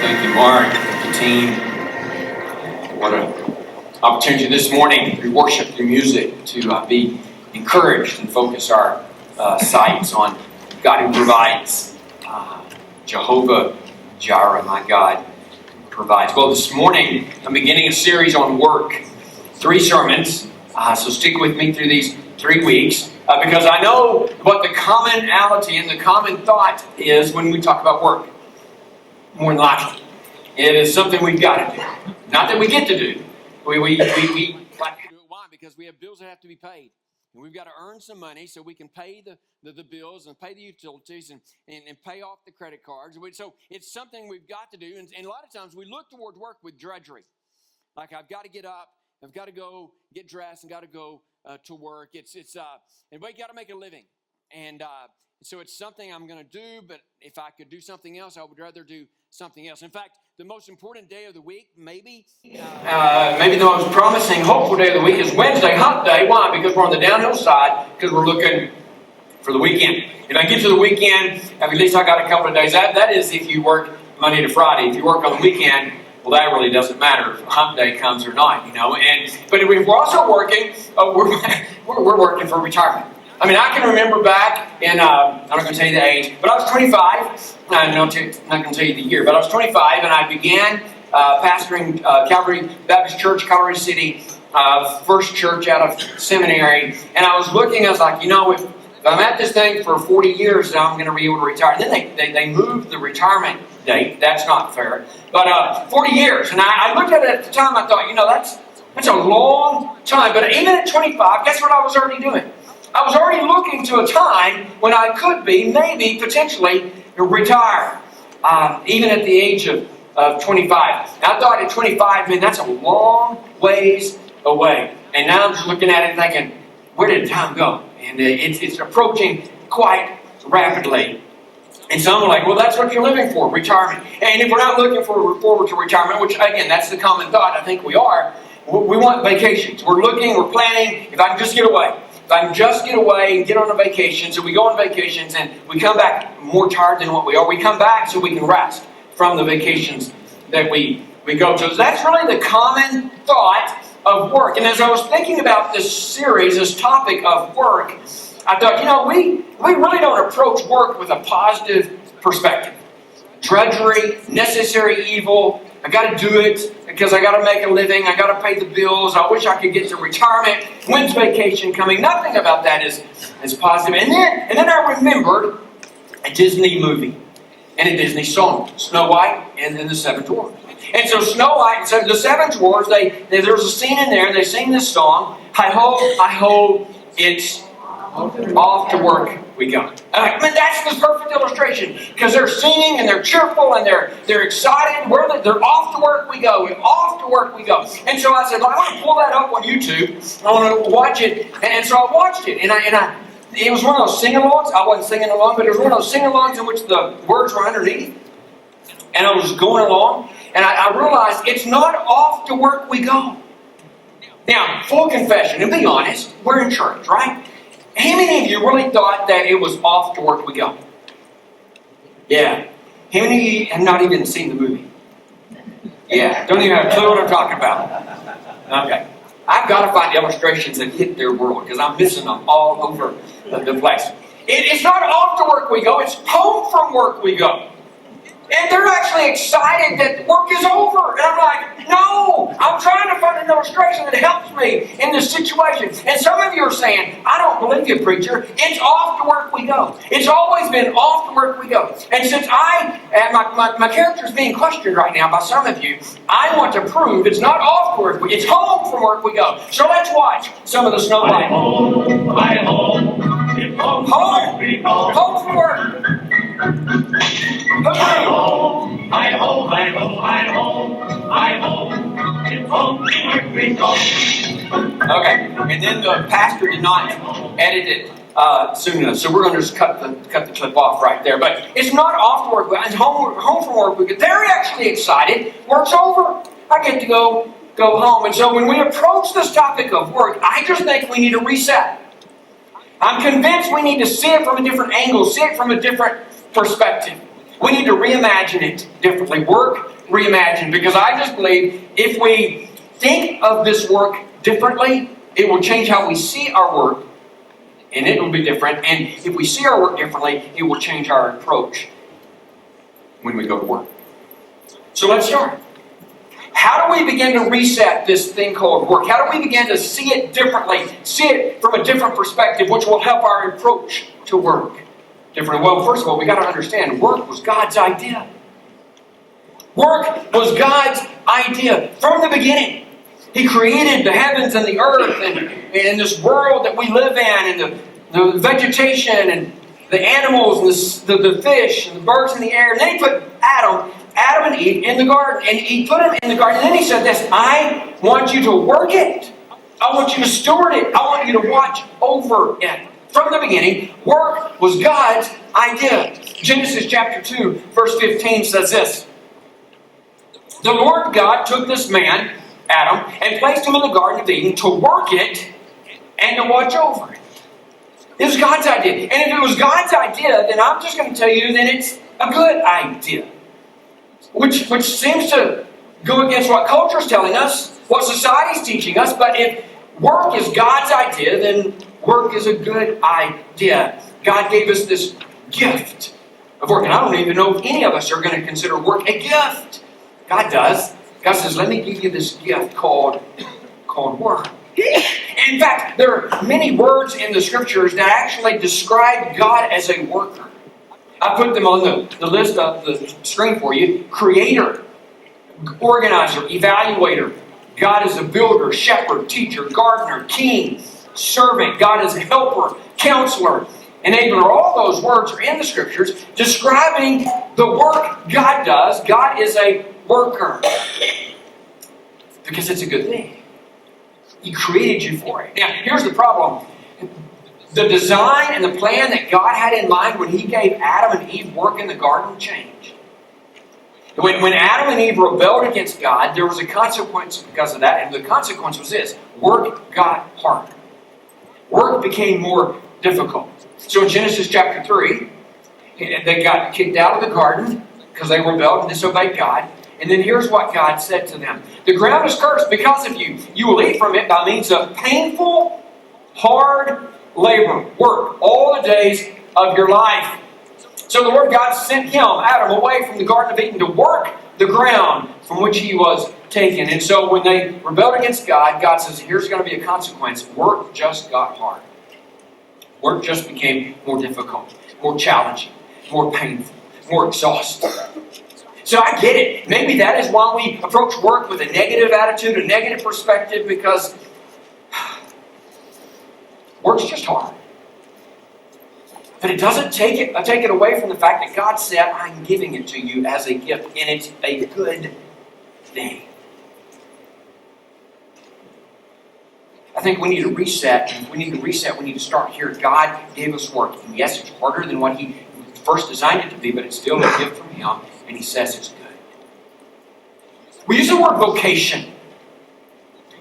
Thank you, Mark. Thank you, team. What an opportunity this morning through worship, through music, to be encouraged and focus our sights on God who provides. Jehovah Jireh, my God, provides. Well, this morning I'm beginning a series on work. 3 sermons. So stick with me through these 3 weeks. Because I know what the commonality and the common thought is when we talk about work. More than likely. It is something we've got to do. Not that we get to do. We got to do it. Why? Because we have bills that have to be paid. And we've got to earn some money so we can pay the bills and pay the utilities and pay off the credit cards. So it's something we've got to do. And a lot of times we look toward work with drudgery. Like, I've got to get up. I've got to go get dressed and got to go to work. And we got to make a living. And so it's something I'm going to do, but if I could do something else, I would rather do something else. In fact, the most important day of the week, maybe the most promising, hopeful day of the week is Wednesday, hump day. Why? Because we're on the downhill side, because we're looking for the weekend. If I get to the weekend, at least I got a couple of days. That is if you work Monday to Friday. If you work on the weekend, well, that really doesn't matter if hump day comes or not, But if we're also working, we're working for retirement. I mean, I can remember back in, I'm not going to tell you the age, but I was 25. I'm not going to tell you the year, but I was 25, and I began pastoring Calvary Baptist Church, Colorado City, first church out of seminary. And I was looking, I was like, if I'm at this thing for 40 years, then I'm going to be able to retire. And then they moved the retirement date. That's not fair. But 40 years. And I looked at it at the time, I thought, that's a long time. But even at 25, guess what I was already doing? I was already looking to a time when I could be, maybe, potentially, retire. Even at the age of 25. I thought at 25, man, that's a long ways away. And now I'm just looking at it thinking, where did time go? And it's approaching quite rapidly. And some are like, well, that's what you're living for, retirement. And if we're not looking forward to retirement, which, again, that's the common thought, I think we are, we want vacations. We're looking, we're planning, if I can just get away. If I can just get away and get on a vacation, so we go on vacations and we come back more tired than what we are. We come back so we can rest from the vacations that we go to. So that's really the common thought of work. And as I was thinking about this series, this topic of work, I thought, we really don't approach work with a positive perspective. Drudgery, necessary evil, I got to do it because I got to make a living, I got to pay the bills, I wish I could get to retirement, when's vacation coming? Nothing about that is positive. And then I remembered a Disney movie and a Disney song, Snow White and then the 7 Dwarfs. And so Snow White, so the 7 Dwarfs, there's a scene in there, they sing this song, I hope it's off to work we go. I mean, that's the perfect illustration because they're singing and they're cheerful and they're excited. They're off to work we go. Off to work we go. And so I said, I want to pull that up on YouTube. I want to watch it. And so I watched it. And it was one of those sing-alongs. I wasn't singing along, but it was one of those sing-alongs in which the words were underneath. And I was going along, and I realized it's not off to work we go. Now, full confession, and be honest, we're in church, right? How many of you really thought that it was off to work we go? Yeah. How many of you have not even seen the movie? Yeah. Don't even have a clue what I'm talking about. Okay. I've got to find illustrations that hit their world because I'm missing them all over the place. It's not off to work we go. It's home from work we go. And they're actually excited that work is over. And I'm like, no, I'm trying to find an illustration that helps me in this situation. And some of you are saying, I don't believe you, preacher. It's off to work we go. It's always been off to work we go. And since my character is being questioned right now by some of you, I want to prove it's not off to work. It's home from work we go. So let's watch some of the Snow White. Home, home from work. Hi ho, hi ho, hi ho, hi ho, hi ho, it's home from work we go. Okay, and then the pastor did not edit it soon enough, so we're going to just cut the clip off right there. But it's not off to work; it's home from work. They're actually excited. Work's over. I get to go home. And so when we approach this topic of work, I just think we need a reset. I'm convinced we need to see it from a different angle, see it from a different perspective. We need to reimagine it differently. Work reimagined, because I just believe if we think of this work differently, it will change how we see our work, and it will be different. And if we see our work differently, it will change our approach when we go to work. So let's start. How do we begin to reset this thing called work? How do we begin to see it differently, see it from a different perspective, which will help our approach to work differently? Well, first of all, we got to understand work was God's idea. Work was God's idea from the beginning. He created the heavens and the earth and this world that we live in, and the vegetation and the animals and the fish and the birds in the air. And then He put Adam and Eve in the garden. And He put them in the garden. And then He said this, I want you to work it. I want you to steward it. I want you to watch over it. From the beginning, work was God's idea. Genesis chapter 2, verse 15 says this. The Lord God took this man, Adam, and placed him in the Garden of Eden to work it and to watch over it. It was God's idea. And if it was God's idea, then I'm just going to tell you that it's a good idea. Which seems to go against what culture is telling us, what society is teaching us. But if work is God's idea, then work is a good idea. God gave us this gift of work. And I don't even know if any of us are going to consider work a gift. God does. God says, let me give you this gift called work. In fact, there are many words in the Scriptures that actually describe God as a worker. I put them on the list of the screen for you. Creator, organizer, evaluator. God is a builder, shepherd, teacher, gardener, king, servant. God is a helper, counselor, enabler. All those words are in the Scriptures describing the work God does. God is a worker. Because it's a good thing. He created you for it. Now, here's the problem. The design and the plan that God had in mind when He gave Adam and Eve work in the garden changed. When Adam and Eve rebelled against God, there was a consequence because of that, and the consequence was this. Work got harder. Work became more difficult. So in Genesis chapter 3, they got kicked out of the garden because they rebelled and disobeyed God. And then here's what God said to them. The ground is cursed because of you. You will eat from it by means of painful, hard labor, work, all the days of your life. So the Lord God sent him, Adam, away from the Garden of Eden to work the ground from which he was taken. And so when they rebelled against God, God says, here's going to be a consequence. Work just got hard. Work just became more difficult, more challenging, more painful, more exhausting. So I get it. Maybe that is why we approach work with a negative attitude, a negative perspective, because work's just hard. But it doesn't take it away from the fact that God said, I'm giving it to you as a gift, and it's a good thing. I think we need to reset. And if we need to reset, we need to start here. God gave us work. And yes, it's harder than what He first designed it to be, but it's still a gift from Him. And He says it's good. We use the word vocation.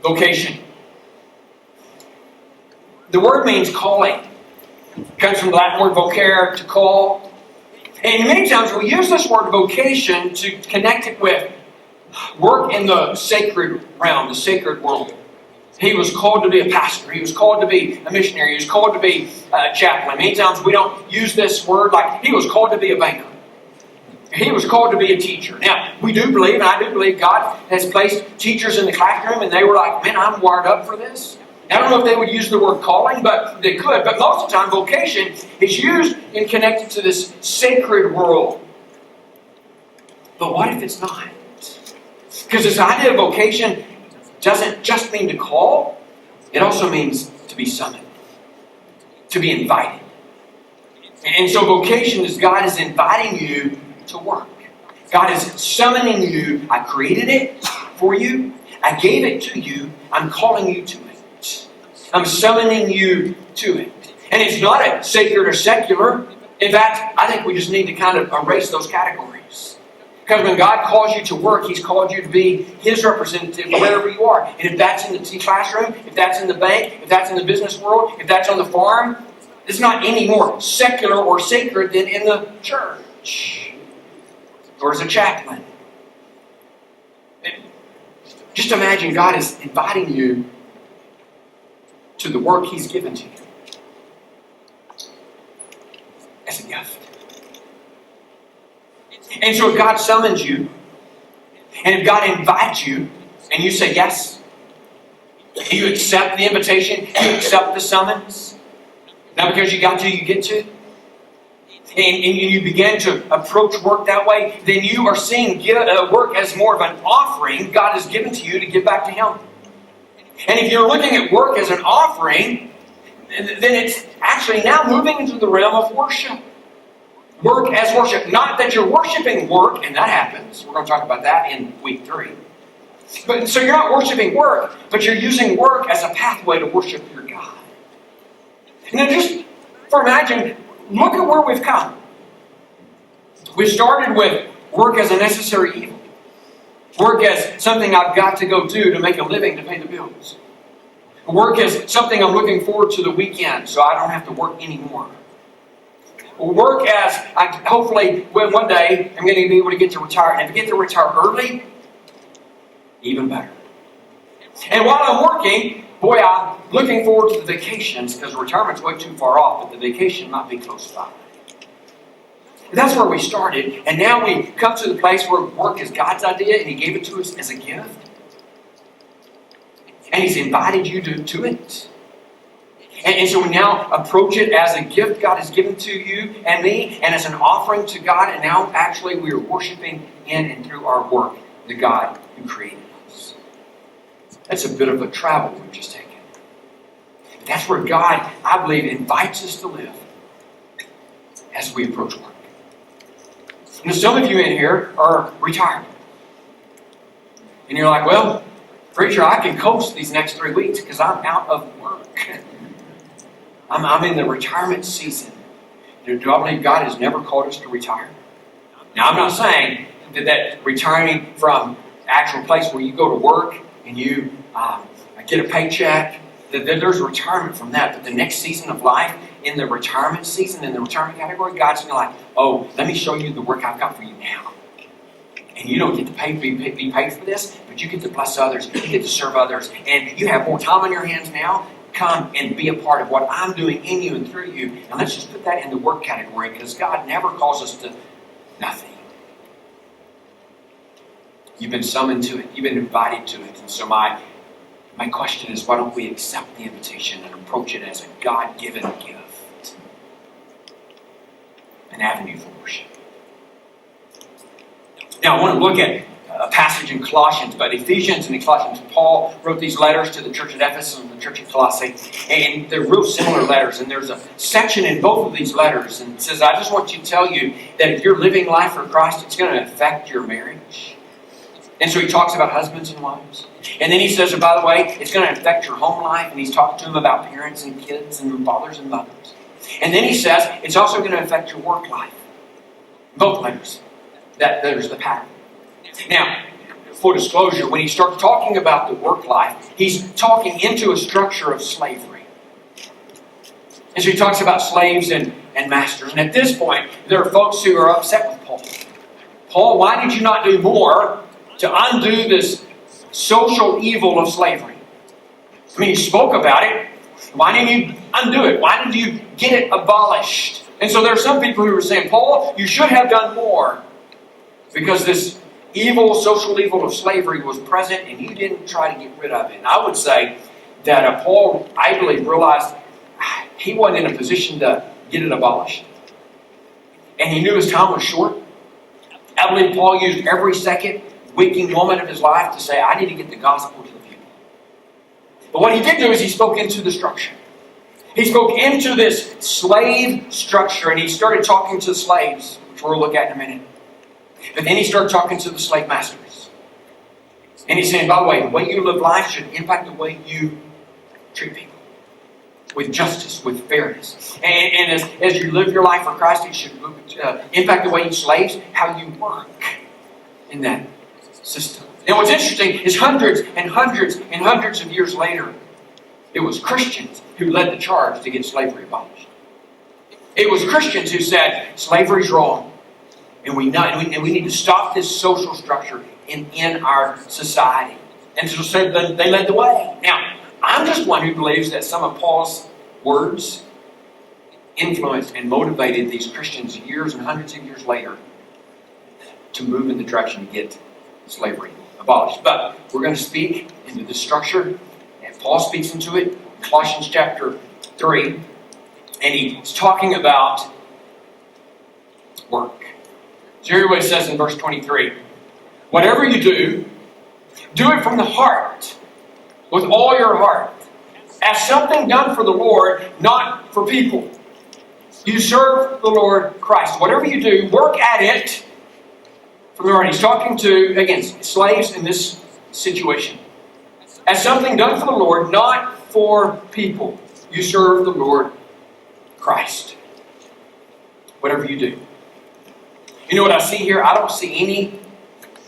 Vocation. The word means calling. It comes from the Latin word vocare, to call. And many times we use this word vocation to connect it with work in the sacred realm, the sacred world. He was called to be a pastor. He was called to be a missionary. He was called to be a chaplain. Many times we don't use this word like he was called to be a banker. He was called to be a teacher. Now, we do believe, and I do believe God has placed teachers in the classroom and they were like, man, I'm wired up for this. I don't know if they would use the word calling, but they could. But most of the time, vocation is used and connected to this sacred world. But what if it's not? Because this idea of vocation doesn't just mean to call. It also means to be summoned. To be invited. And so vocation is God is inviting you to work. God is summoning you. I created it for you. I gave it to you. I'm calling you to it. I'm summoning you to it. And it's not a sacred or secular. In fact, I think we just need to kind of erase those categories. Because when God calls you to work, He's called you to be His representative wherever you are. And if that's in the classroom, if that's in the bank, if that's in the business world, if that's on the farm, it's not any more secular or sacred than in the church. Or as a chaplain. Just imagine God is inviting you to the work He's given to you as a gift. And so if God summons you, and if God invites you, and you say yes, you accept the invitation, you accept the summons, not because you got to, you get to, and you begin to approach work that way, then you are seeing work as more of an offering God has given to you to give back to Him. And if you're looking at work as an offering, then it's actually now moving into the realm of worship. Work as worship. Not that you're worshiping work, and that happens. We're going to talk about that in week 3. But so you're not worshiping work, but you're using work as a pathway to worship your God. Now just imagine, look at where we've come. We started with work as a necessary evil. Work as something I've got to go do to make a living to pay the bills. Work as something I'm looking forward to the weekend so I don't have to work anymore. Work as hopefully one day I'm going to be able to get to retire. And if I get to retire early, even better. And while I'm working, boy, I'm looking forward to the vacations because retirement's way too far off, but the vacation might be close by. And that's where we started. And now we come to the place where work is God's idea and He gave it to us as a gift. And He's invited you to it. And so we now approach it as a gift God has given to you and me, and as an offering to God, and now actually we are worshiping in and through our work the God who created us. That's a bit of a travel we've just taken. That's where God, I believe, invites us to live as we approach work. Now, some of you in here are retired. And you're like, well, preacher, I can coast these next 3 weeks because I'm out of work. I'm in the retirement season. Do I believe God has never called us to retire? Now, I'm not saying that retiring from actual place where you go to work and you get a paycheck, that there's retirement from that. But the next season of life, in the retirement season, in the retirement category, God's going to like, oh, let me show you the work I've got for you now. And you don't get to be paid for this, but you get to bless others. You get to serve others. And you have more time on your hands now. Come and be a part of what I'm doing in you and through you. And let's just put that in the work category because God never calls us to nothing. You've been summoned to it. You've been invited to it. And so my question is, why don't we accept the invitation and approach it as a God-given gift? An avenue for worship. Now, I want to look at a passage in Colossians, but Ephesians and Colossians, Paul wrote these letters to the church at Ephesus and the church at Colossae, and they're real similar letters, and there's a section in both of these letters, and it says, I just want to tell you that if you're living life for Christ, it's going to affect your marriage. And so he talks about husbands and wives. And then he says, by the way, it's going to affect your home life, and he's talking to them about parents and kids and fathers and mothers. And then he says, it's also going to affect your work life. Both letters. There's the pattern. Now, full disclosure, when he starts talking about the work life, he's talking into a structure of slavery. And so he talks about slaves and masters. And at this point, there are folks who are upset with Paul. Paul, why did you not do more to undo this social evil of slavery? I mean, you spoke about it. Why didn't you undo it? Why didn't you get it abolished? And so there are some people who are saying, Paul, you should have done more because this social evil of slavery was present and you didn't try to get rid of it. And I would say that Paul, I believe, realized he wasn't in a position to get it abolished. And he knew his time was short. I believe Paul used every second, waking moment of his life to say, I need to get the gospel to the people. But what he did do is he spoke into the structure. He spoke into this slave structure and he started talking to the slaves, which we'll look at in a minute. But then he started talking to the slave masters. And he's saying, by the way, the way you live life should impact the way you treat people. With justice, with fairness. And as you live your life for Christ, it should impact the way you slaves, how you work in that system. Now what's interesting is hundreds and hundreds and hundreds of years later, it was Christians who led the charge to get slavery abolished. It was Christians who said, slavery's wrong. And we need to stop this social structure in our society. And so they led the way. Now, I'm just one who believes that some of Paul's words influenced and motivated these Christians years and hundreds of years later to move in the direction to get slavery abolished. But we're going to speak into the structure, and Paul speaks into it in Colossians chapter 3, and he's talking about work. So here's what it says in verse 23. Whatever you do, do it from the heart, with all your heart, as something done for the Lord, not for people. You serve the Lord Christ. Whatever you do, work at it from the heart. He's talking to, again, slaves in this situation. As something done for the Lord, not for people. You serve the Lord Christ. Whatever you do. You know what I see here? I don't see any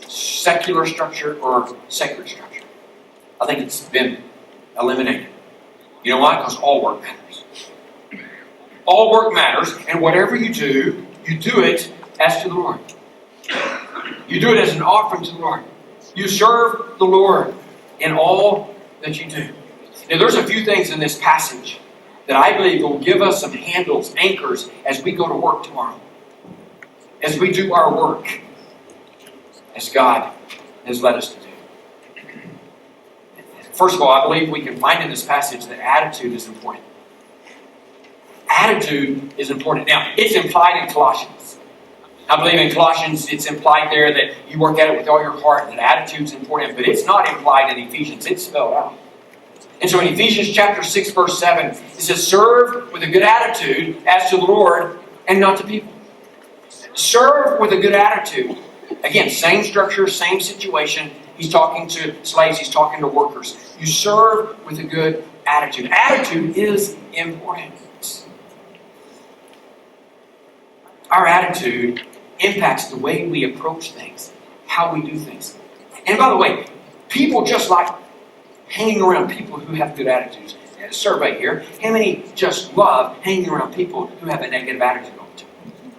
secular structure or sacred structure. I think it's been eliminated. You know why? Because all work matters. All work matters, and whatever you do it as to the Lord. You do it as an offering to the Lord. You serve the Lord in all that you do. Now, there's a few things in this passage that I believe will give us some handles, anchors, as we go to work tomorrow. As we do our work, as God has led us to do. First of all, I believe we can find in this passage that attitude is important. Attitude is important. Now, it's implied in Colossians. I believe in Colossians it's implied there that you work at it with all your heart, that attitude's important, but it's not implied in Ephesians. It's spelled out. And so in Ephesians chapter 6, verse 7, it says, serve with a good attitude as to the Lord and not to people. Serve with a good attitude. Again, same structure, same situation. He's talking to slaves, he's talking to workers. You serve with a good attitude. Attitude is important. Our attitude impacts the way we approach things, how we do things. And by the way, people just like hanging around people who have good attitudes. A survey here. How many just love hanging around people who have a negative attitude all the time?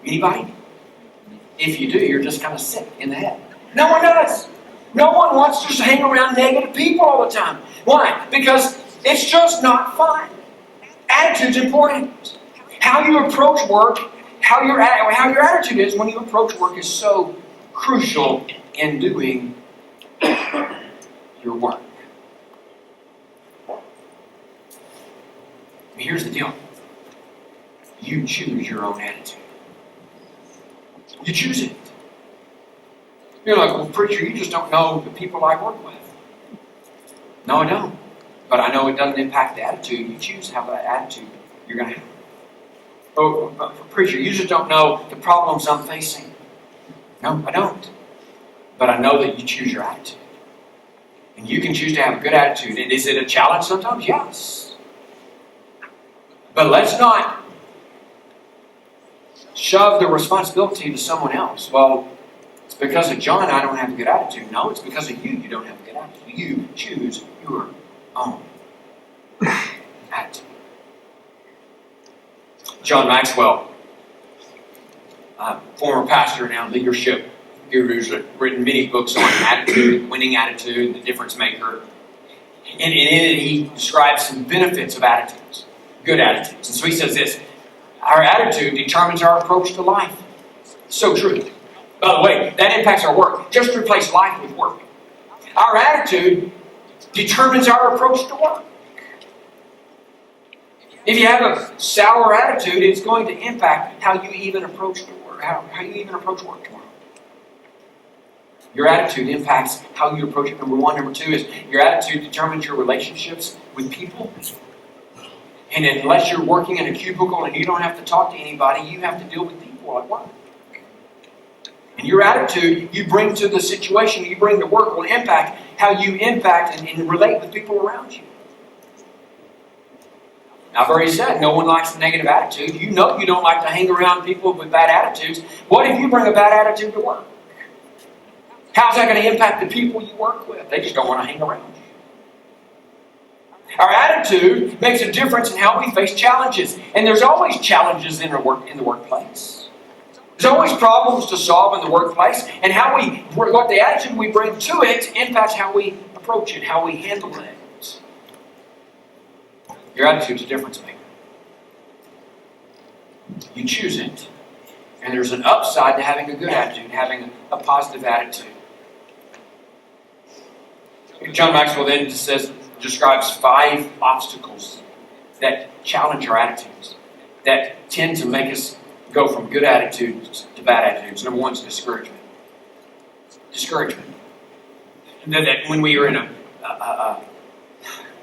Anybody? If you do, you're just kind of sick in the head. No one does. No one wants to just hang around negative people all the time. Why? Because it's just not fun. Attitude's important. How you approach work, how your attitude is when you approach work is so crucial in doing your work. Here's the deal. You choose your own attitude. You choose it. You're like, well, preacher, you just don't know the people I work with. No, I don't. But I know it doesn't impact the attitude. You choose how that attitude you're going to have. Oh, preacher, you just don't know the problems I'm facing. No, I don't. But I know that you choose your attitude. And you can choose to have a good attitude. And is it a challenge sometimes? Yes. But let's not shove the responsibility to someone else. Well, it's because of John I don't have a good attitude. No, it's because of you don't have a good attitude. You choose your own attitude. John Maxwell, former pastor, now leadership guru, has written many books on attitude, winning attitude, the difference maker. And in it, he describes some benefits of attitudes, good attitudes. And so he says this, our attitude determines our approach to life. So true. By the way, that impacts our work. Just replace life with work. Our attitude determines our approach to work. If you have a sour attitude, it's going to impact how you even approach the work, how you even approach work tomorrow. Your attitude impacts how you approach it. Number one. Number two is your attitude determines your relationships with people. And unless you're working in a cubicle and you don't have to talk to anybody, you have to deal with people at work. And your attitude you bring to the situation, you bring to work will impact how you impact and relate with people around you. I've already said, no one likes a negative attitude. You know you don't like to hang around people with bad attitudes. What if you bring a bad attitude to work? How's that going to impact the people you work with? They just don't want to hang around you. Our attitude makes a difference in how we face challenges. And there's always challenges in the workplace. There's always problems to solve in the workplace. And what the attitude we bring to it impacts how we approach approach it, how we handle it. Your attitude's a difference maker. You choose it. And there's an upside to having a good attitude, having a positive attitude. John Maxwell then describes 5 obstacles that challenge our attitudes, that tend to make us go from good attitudes to bad attitudes. Number 1 is discouragement. Discouragement. That when we are in a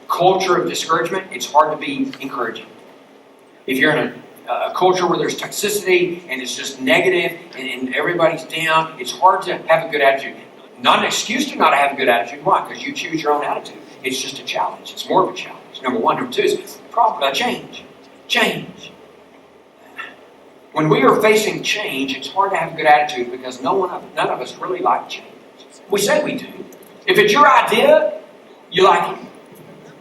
culture of discouragement, it's hard to be encouraging. If you're in a culture where there's toxicity and it's just negative and everybody's down, it's hard to have a good attitude. Not an excuse to not have a good attitude. Why? Because you choose your own attitude. It's just a challenge. It's more of a challenge. Number 1. Number 2 is change. Change. When we are facing change, it's hard to have a good attitude because none of us really like change. We say we do. If it's your idea, you like it.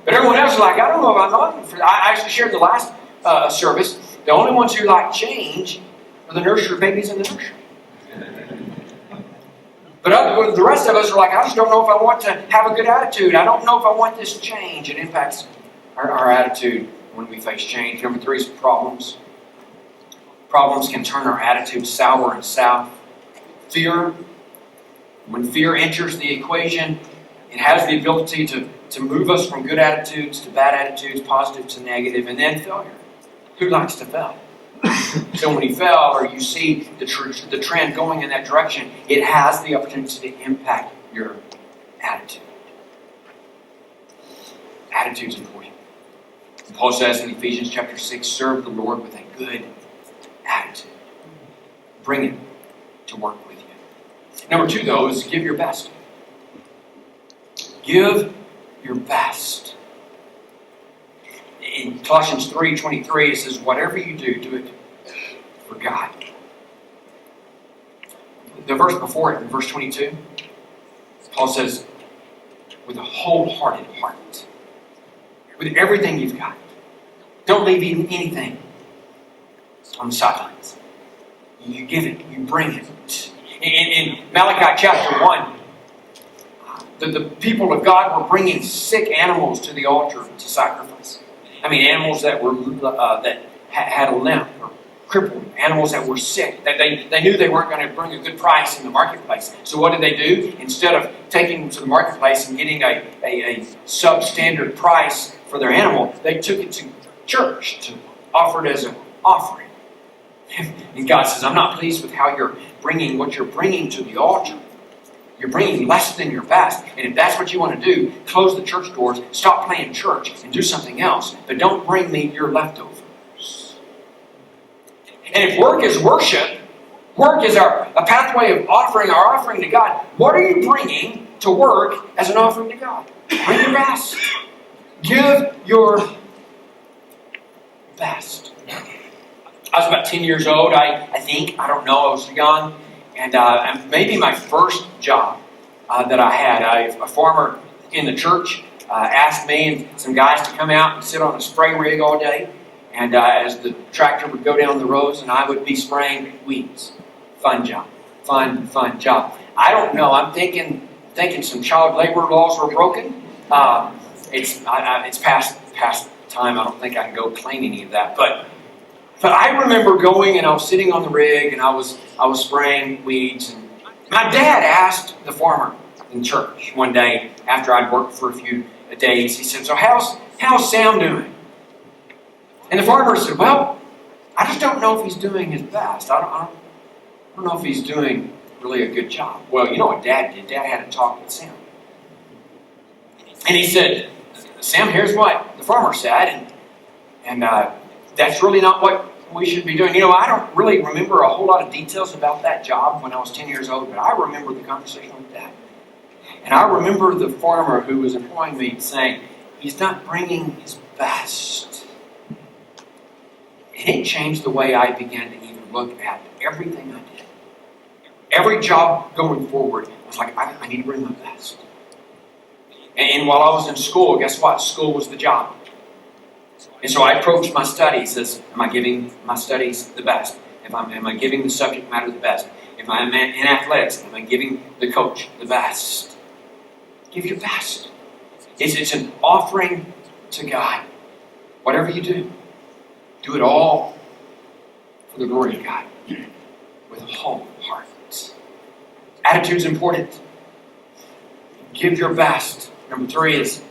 But everyone else is like, I don't know if I'm not for that. I actually shared the last service. The only ones who like change are the nursery babies in the nursery. But the rest of us are like, I just don't know if I want to have a good attitude. I don't know if I want this change. It impacts our attitude when we face change. Number 3 is problems. Problems can turn our attitude sour and south. Fear. When fear enters the equation, it has the ability to move us from good attitudes to bad attitudes, positive to negative, and then failure. Who likes to fail? So when you fail or you see the trend going in that direction, it has the opportunity to impact your attitude. Attitude's important. Paul says in Ephesians chapter 6, serve the Lord with a good attitude. Bring it to work with you. Number 2, though, is give your best. Give your best. In Colossians 3:23, it says, whatever you do, do it for God. The verse before it, in verse 22, Paul says, with a wholehearted heart. With everything you've got. Don't leave even anything on the sidelines. You give it. You bring it. In Malachi chapter 1, the people of God were bringing sick animals to the altar to sacrifice. I mean, animals that were that had a limp or crippled, animals that were sick. They knew they weren't going to bring a good price in the marketplace. So what did they do? Instead of taking them to the marketplace and getting a substandard price for their animal, they took it to church to offer it as an offering. And God says, I'm not pleased with how you're bringing what you're bringing to the altar. You're bringing less than your best. And if that's what you want to do, close the church doors, stop playing church, and do something else. But don't bring me your leftovers. And if work is worship, work is a pathway of offering our offering to God, what are you bringing to work as an offering to God? Bring your best. Give your best. I was about 10 years old, I think. I don't know. I was young. And maybe my first job that I had, a farmer in the church asked me and some guys to come out and sit on a spray rig all day. And as the tractor would go down the rows, and I would be spraying weeds. Fun job. Fun job. I don't know. I'm thinking some child labor laws were broken. It's past time. I don't think I can go claim any of that. But I remember going and I was sitting on the rig and I was spraying weeds. And my dad asked the farmer in church one day after I'd worked for a few days. He said, "So how's Sam doing?" And the farmer said, "Well, I just don't know if he's doing his best. I don't know if he's doing really a good job." Well, you know what Dad did? Dad had a talk with Sam. And he said, "Sam, here's what the farmer said, and that's really not what we should be doing." You know, I don't really remember a whole lot of details about that job when I was 10 years old, but I remember the conversation with Dad. And I remember the farmer who was employing me saying, "He's not bringing his best." And it changed the way I began to even look at everything I did. Every job going forward, I was like, I need to bring my best. And while I was in school, guess what? School was the job. And so I approached my studies as, am I giving my studies the best? Am I giving the subject matter the best? If I'm in athletics, am I giving the coach the best? Give your best. It's an offering to God. Whatever you do it all for the glory of God with a whole heart. Attitude's important. Give your best. Number 3 is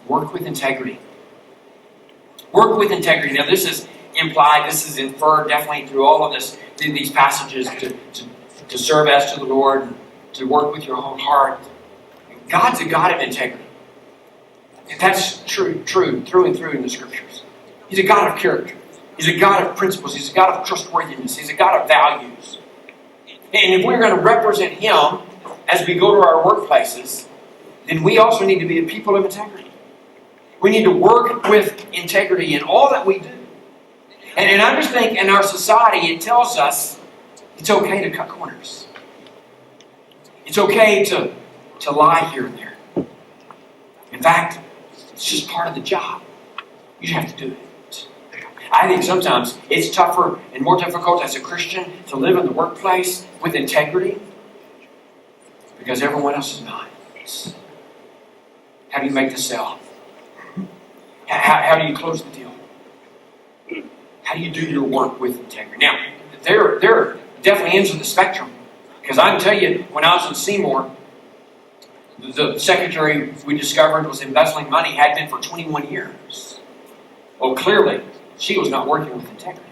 work with integrity. Work with integrity. Now this is implied, this is inferred definitely through all of this, these passages to serve as to the Lord, and to work with your whole heart. God's a God of integrity. And that's true through and through in the Scriptures. He's a God of character. He's a God of principles. He's a God of trustworthiness. He's a God of values. And if we're going to represent Him as we go to our workplaces, then we also need to be a people of integrity. We need to work with integrity in all that we do. And I just think in our society it tells us it's okay to cut corners. It's okay to lie here and there. In fact, it's just part of the job. You have to do it. I think sometimes it's tougher and more difficult as a Christian to live in the workplace with integrity because everyone else is not. How do you make the sale? How do you close the deal? How do you do your work with integrity? Now, there are definitely ends of the spectrum. Because I can tell you, when I was in Seymour, the secretary we discovered was embezzling money, had been for 21 years. Well, clearly, she was not working with integrity.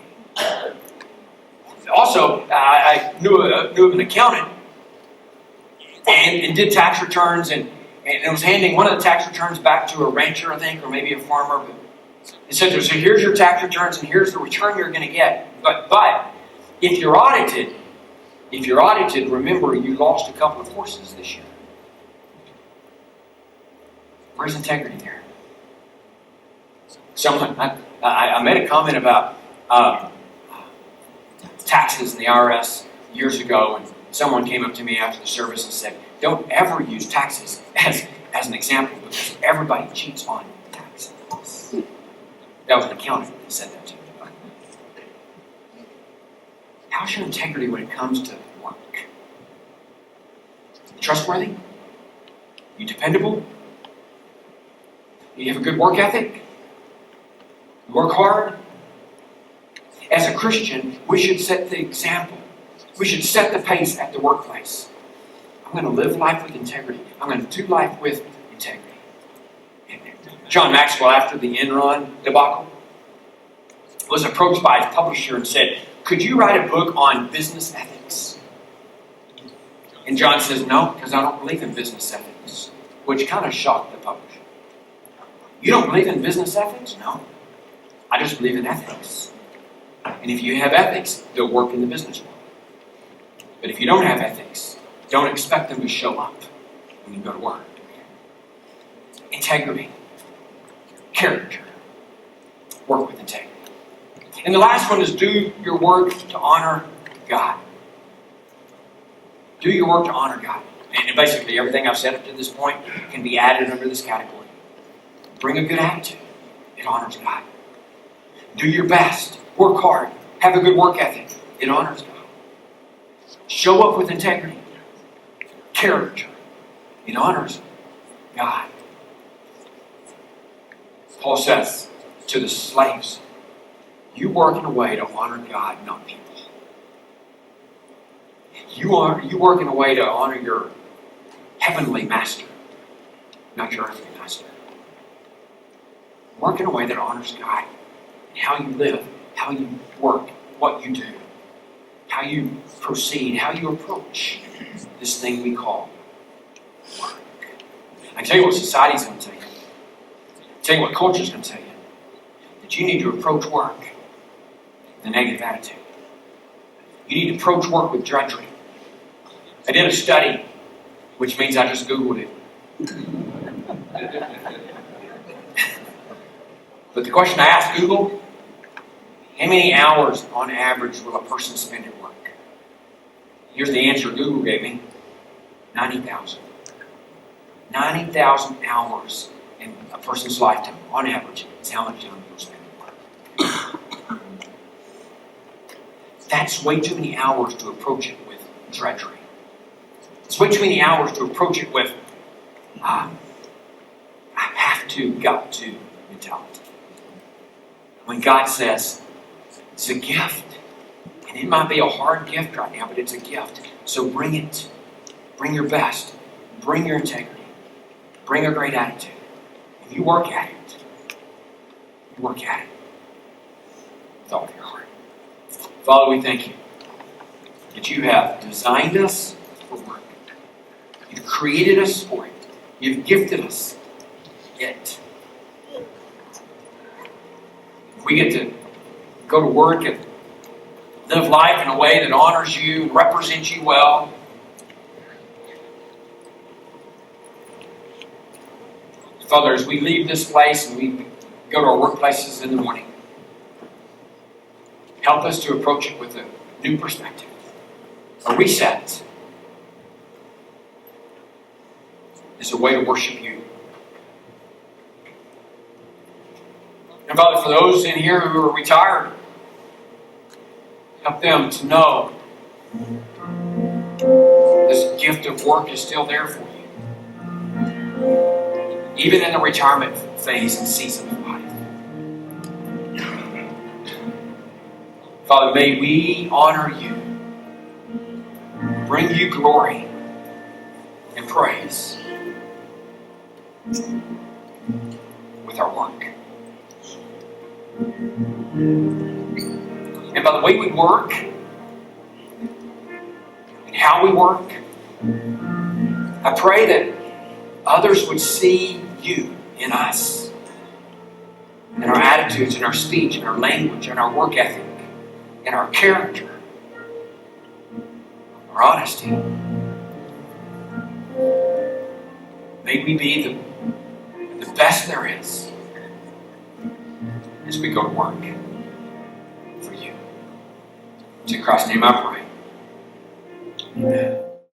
Also, I knew of an accountant and did tax returns and was handing one of the tax returns back to a rancher, I think, or maybe a farmer. But he said, so here's your tax returns and here's the return you're going to get. But if you're audited, remember you lost a couple of horses this year. Where's integrity there? I made a comment about taxes in the IRS years ago, and someone came up to me after the service and said, don't ever use taxes as an example because everybody cheats on taxes. That was an accountant that said that to me. How's your integrity when it comes to work? Trustworthy? You dependable? You have a good work ethic? You work hard? As a Christian, we should set the example. We should set the pace at the workplace. I'm going to live life with integrity. I'm going to do life with integrity. John Maxwell, after the Enron debacle, was approached by his publisher and said, could you write a book on business ethics? And John says, no, because I don't believe in business ethics, which kind of shocked the publisher. You don't believe in business ethics? No. I just believe in ethics. And if you have ethics, they'll work in the business world. But if you don't have ethics, don't expect them to show up when you go to work. Integrity. Character. Work with integrity. And the last one is do your work to honor God. Do your work to honor God. And basically everything I've said up to this point can be added under this category. Bring a good attitude. It honors God. Do your best. Work hard. Have a good work ethic. It honors God. Show up with integrity. Character. It honors God. Paul says to the slaves, you work in a way to honor God, not people. You work in a way to honor your heavenly master, not your earthly master. Work in a way that honors God and how you live, how you work, what you do, how you proceed, how you approach this thing we call work. I tell you what society's going to tell you. I tell you what culture's going to tell you. That you need to approach work with a negative attitude. You need to approach work with drudgery. I did a study, which means I just Googled it. But the question I asked Google, how many hours on average will a person spend at work? Here's the answer Google gave me. 90,000. 90,000 hours in a person's lifetime, on average, is how much time people spend at work. That's way too many hours to approach it with drudgery. It's way too many hours to approach it with I have to, got to mentality. When God says, it's a gift, and it might be a hard gift right now, but it's a gift. So bring it. Bring your best. Bring your integrity. Bring a great attitude. And you work at it. You work at it with all of your heart. Father, we thank you that you have designed us for work. You've created us for it. You've gifted us it. We get to go to work and live life in a way that honors you and represents you well. Father, as we leave this place and we go to our workplaces in the morning, help us to approach it with a new perspective, a reset. It's a way to worship you. And Father, for those in here who are retired, help them to know this gift of work is still there for you. Even in the retirement phase and season of life. Father, may we honor you, bring you glory and praise with our work. And by the way we work and how we work, I pray that others would see you in us, in our attitudes, in our speech, in our language, in our work ethic, in our character, our honesty. May we be the best there is as we go to work for you. In Christ's name I pray. Amen.